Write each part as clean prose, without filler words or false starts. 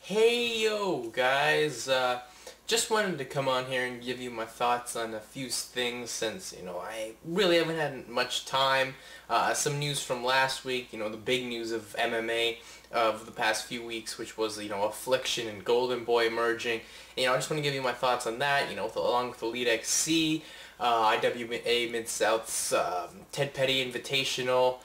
Hey yo guys, just wanted to come on here and give you my thoughts on a few things since, I really haven't had much time. Some news from last week, the big news of MMA of the past few weeks, which was, Affliction and Golden Boy emerging. And, I just want to give you my thoughts on that, along with Elite XC, IWA Mid-South's Petty Invitational.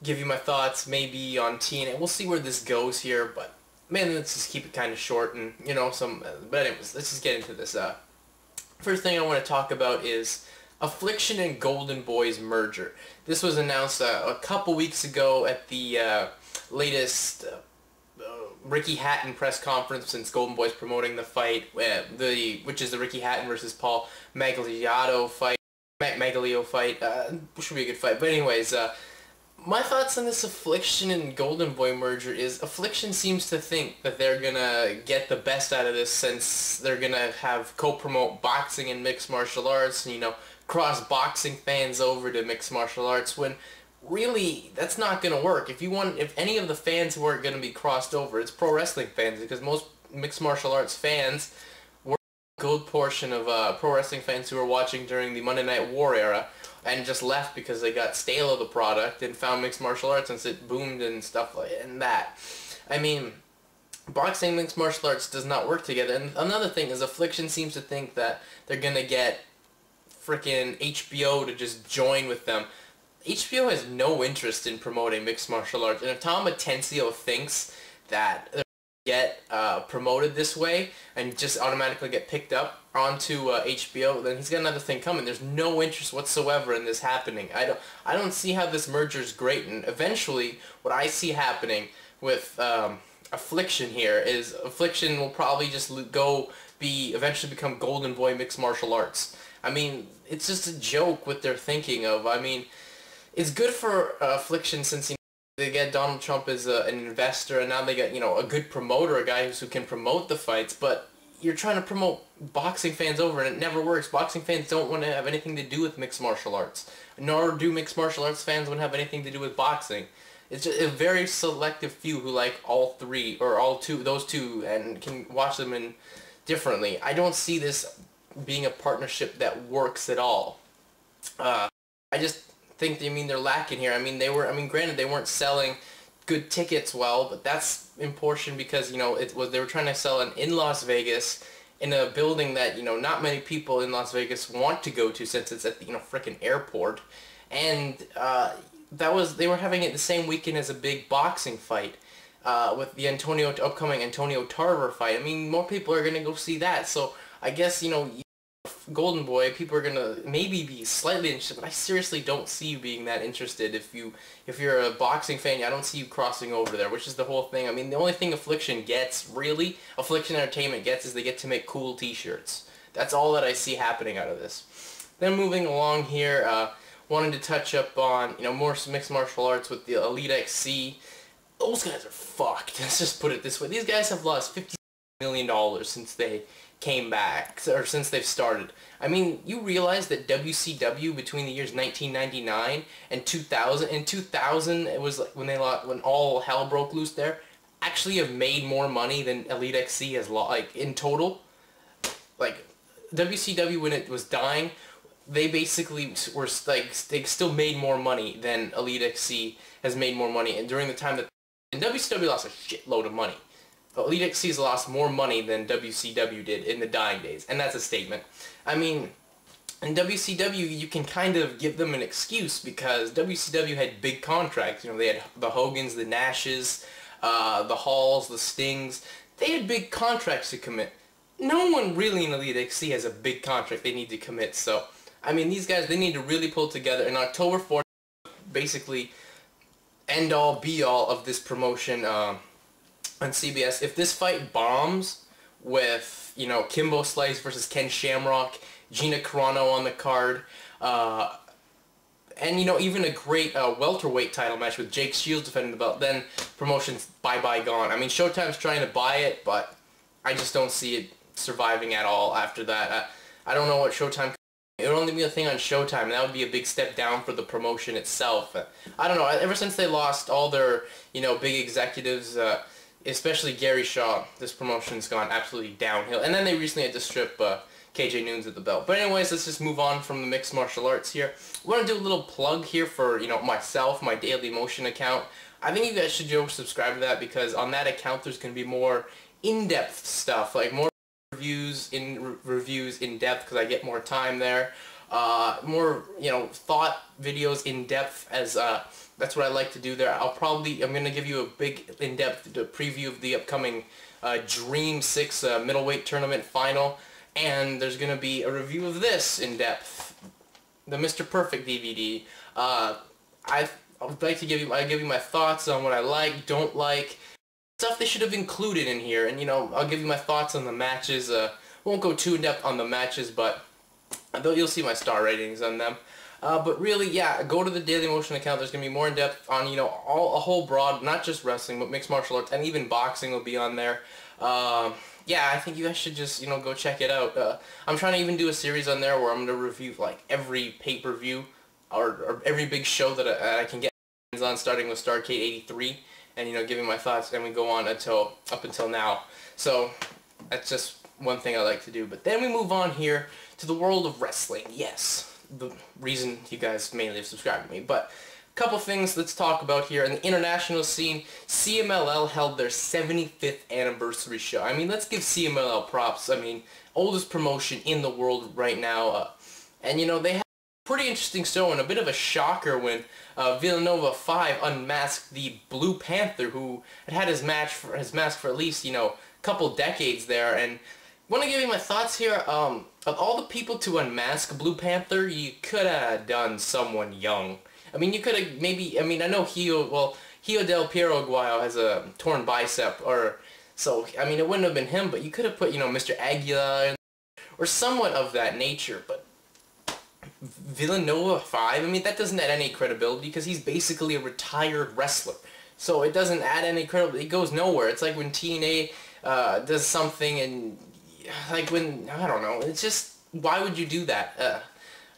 Give you my thoughts maybe on TNA. We'll see where this goes here, but man, let's just keep it kind of short and, but anyways, let's just get into this. First thing I want to talk about is Affliction and Golden Boy's merger. This was announced a couple weeks ago at the latest Ricky Hatton press conference, since Golden Boy's promoting the fight, which is the Ricky Hatton versus Paul Magliato fight. Should be a good fight. But anyways, my thoughts on this Affliction and Golden Boy merger is Affliction seems to think that they're gonna get the best out of this, since they're gonna have co-promote boxing and mixed martial arts, and, cross boxing fans over to mixed martial arts, when really that's not gonna work. If any of the fans who are gonna be crossed over, it's pro wrestling fans, because most mixed martial arts fans were a good portion of pro wrestling fans who were watching during the Monday Night War era and just left because they got stale of the product and found mixed martial arts since it boomed and stuff like that. I mean, boxing and mixed martial arts does not work together. And another thing is Affliction seems to think that they're gonna get frickin' HBO to just join with them. HBO has no interest in promoting mixed martial arts, and if Tom Atencio thinks that they're get promoted this way and just automatically get picked up onto HBO, then he's got another thing coming. There's no interest whatsoever in this happening. I don't see how this merger is great, and eventually what I see happening with Affliction here is Affliction will probably just eventually become Golden Boy Mixed Martial Arts. I mean, it's just a joke what they're thinking of. I mean, it's good for Affliction since they get Donald Trump as an investor, and now they get, a good promoter, a guy who can promote the fights, but you're trying to promote boxing fans over, and it never works. Boxing fans don't want to have anything to do with mixed martial arts, nor do mixed martial arts fans want to have anything to do with boxing. It's just a very selective few who like all three, or those two, and can watch them differently. I don't see this being a partnership that works at all. I just think they're lacking here. Granted they weren't selling good tickets well, but that's in portion because they were trying to sell in Las Vegas in a building that not many people in Las Vegas want to go to, since it's at the frickin' airport, and they were having it the same weekend as a big boxing fight with the upcoming Antonio Tarver fight. I mean, more people are gonna go see that, so I guess Golden Boy, people are gonna maybe be slightly interested, but I seriously don't see you being that interested. If you're a boxing fan, I don't see you crossing over there, which is the whole thing. I mean, the only thing Affliction Entertainment gets is they get to make cool t-shirts. That's all that I see happening out of this. Then moving along here, wanted to touch up on more mixed martial arts with the Elite XC. Those guys are fucked. Let's just put it this way. These guys have lost $50 million since they came back, or since they've started. I mean, you realize that WCW between the years 1999 and 2000, it was like when all hell broke loose there, actually have made more money than Elite XC has in total. Like, WCW, when it was dying, they basically were they still made more money than Elite XC has made more money, and during the time that WCW lost a shitload of money. Elite XC's lost more money than WCW did in the dying days, and that's a statement. I mean, in WCW, you can kind of give them an excuse, because WCW had big contracts. They had the Hogans, the Nashes, the Halls, the Stings. They had big contracts to commit. No one really in Elite XC has a big contract they need to commit, so, I mean, these guys, they need to really pull together. And October 4th, basically, end-all, be-all of this promotion, on CBS. If this fight bombs with, Kimbo Slice versus Ken Shamrock, Gina Carano on the card, and, even a great welterweight title match with Jake Shields defending the belt, then promotion's bye-bye gone. I mean, Showtime's trying to buy it, but I just don't see it surviving at all after that. I don't know what Showtime... It would only be a thing on Showtime, and that would be a big step down for the promotion itself. I don't know, ever since they lost all their, big executives, especially Gary Shaw, this promotion's gone absolutely downhill. And then they recently had to strip KJ Noons at the belt. But anyways, let's just move on from the mixed martial arts here. I want to do a little plug here for, you know, myself, my Dailymotion account. I think you guys should go subscribe to that, because on that account there's going to be more in-depth stuff, like more reviews in depth, because I get more time there. More, you know, thought videos in depth, as that's what I like to do there. I'm going to give you a big in-depth preview of the upcoming Dream 6 middleweight tournament final, and there's going to be a review of this in depth, the Mr. Perfect DVD. I would like to give you my thoughts on what I like, don't like, stuff they should have included in here, and, you know, I'll give you my thoughts on the matches. Won't go too in depth on the matches, but you'll see my star ratings on them. But really, yeah, go to the Dailymotion account. There's going to be more in depth on, you know, a whole broad, not just wrestling, but mixed martial arts, and even boxing will be on there. Yeah, I think you guys should just, you know, go check it out. I'm trying to even do a series on there where I'm going to review, like, every pay-per-view or every big show that I can get hands on, starting with Starrcade 83, and, you know, giving my thoughts, and we go on up until now. So that's just one thing I like to do. But then we move on here to the world of wrestling. Yes, the reason you guys mainly have subscribed to me. But a couple things let's talk about here. In the international scene, CMLL held their 75th anniversary show. I mean, let's give CMLL props. I mean, oldest promotion in the world right now. And, you know, they had a pretty interesting show, and a bit of a shocker when Villanova 5 unmasked the Blue Panther, who had his mask for at least, you know, a couple decades there. And I want to give you my thoughts here. Of all the people to unmask Blue Panther, you could have done someone young. I mean, you could have maybe, I mean, I know Hio Del Piero Aguayo has a torn bicep, so, I mean, it wouldn't have been him, but you could have put, you know, Mr. Aguilar, or somewhat of that nature. But Villanova 5, I mean, that doesn't add any credibility, because he's basically a retired wrestler. So it doesn't add any credibility. It goes nowhere. It's like when TNA does something, and like when, I don't know, it's just, why would you do that?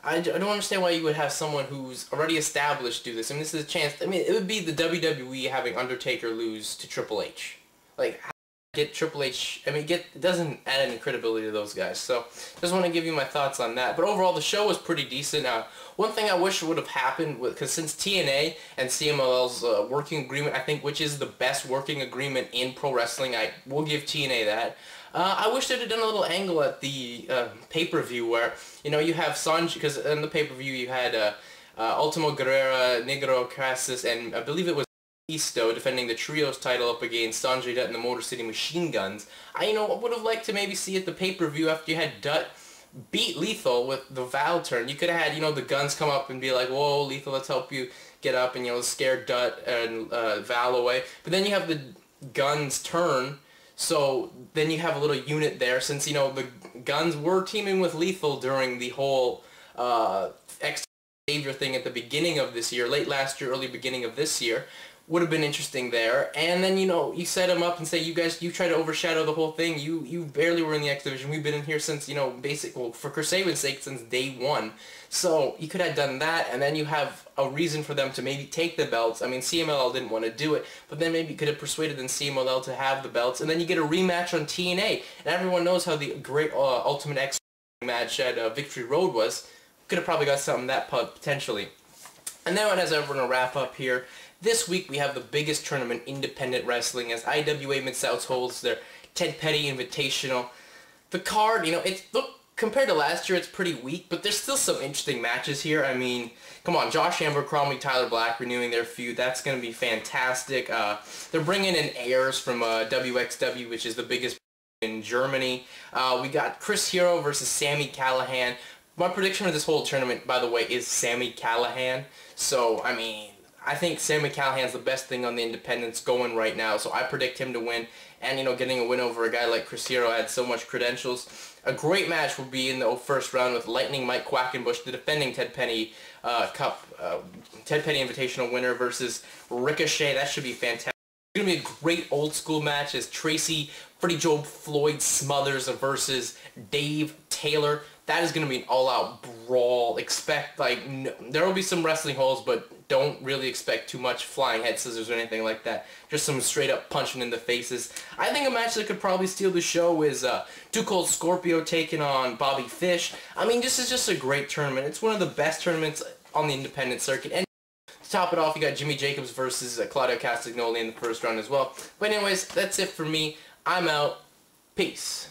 I don't understand why you would have someone who's already established do this. I mean, this is a chance. I mean, it would be the WWE having Undertaker lose to Triple H. Like, how do you get Triple H? I mean, it doesn't add any credibility to those guys. So, just want to give you my thoughts on that. But overall, the show was pretty decent. One thing I wish would have happened, because since TNA and CMLL's working agreement, I think, which is the best working agreement in pro wrestling, I will give TNA that. I wish they'd have done a little angle at the pay-per-view where, you know, you have Sanjay, because in the pay-per-view you had Ultimo Guerrera, Negro Casas, and I believe it was Isto defending the Trios title up against Sanjay Dutt and the Motor City Machine Guns. I would have liked to maybe see at the pay-per-view after you had Dutt beat Lethal with the Val turn. You could have had, you know, the Guns come up and be like, whoa, Lethal, let's help you get up, and, you know, scare Dutt and Val away. But then you have the Guns turn. So then you have a little unit there, since, you know, the Guns were teaming with Lethal during the whole X-Savior thing at the beginning of this year, late last year, early beginning of this year. Would have been interesting there. And then, you know, you set them up and say, you try to overshadow the whole thing. You barely were in the X Division. We've been in here since, you know, well, for Chris Sabin's sake, since day one. So you could have done that, and then you have a reason for them to maybe take the belts. I mean, CMLL didn't want to do it, but then maybe you could have persuaded then CMLL to have the belts, and then you get a rematch on TNA. And everyone knows how the great Ultimate X match at Victory Road was. Could have probably got something that potentially. And then as we're going to wrap up here, this week we have the biggest tournament, independent wrestling, as IWA-MS holds their Ted Petty Invitational. The card, you know, compared to last year, it's pretty weak, but there's still some interesting matches here. I mean, come on, Josh Amber, Cromley, Tyler Black renewing their feud. That's going to be fantastic. They're bringing in Ayers from WXW, which is the biggest in Germany. We got Chris Hero versus Sami Callihan. My prediction for this whole tournament, by the way, is Sami Callihan. So, I mean, I think Sami Callihan's the best thing on the independents going right now, so I predict him to win. And, you know, getting a win over a guy like Chris Hero had so much credentials. A great match will be in the first round with Lightning Mike Quackenbush, the defending Ted Petty Ted Petty Invitational winner, versus Ricochet. That should be fantastic. It's going to be a great old school match as Tracy Freddie Joe Floyd Smothers versus Dave Taylor. That is going to be an all-out brawl. Expect, like, there will be some wrestling holds, but don't really expect too much flying head scissors or anything like that. Just some straight-up punching in the faces. I think a match that could probably steal the show is Too Cold Scorpio taking on Bobby Fish. I mean, this is just a great tournament. It's one of the best tournaments on the independent circuit. And to top it off, you got Jimmy Jacobs versus Claudio Castagnoli in the first round as well. But anyways, that's it for me. I'm out. Peace.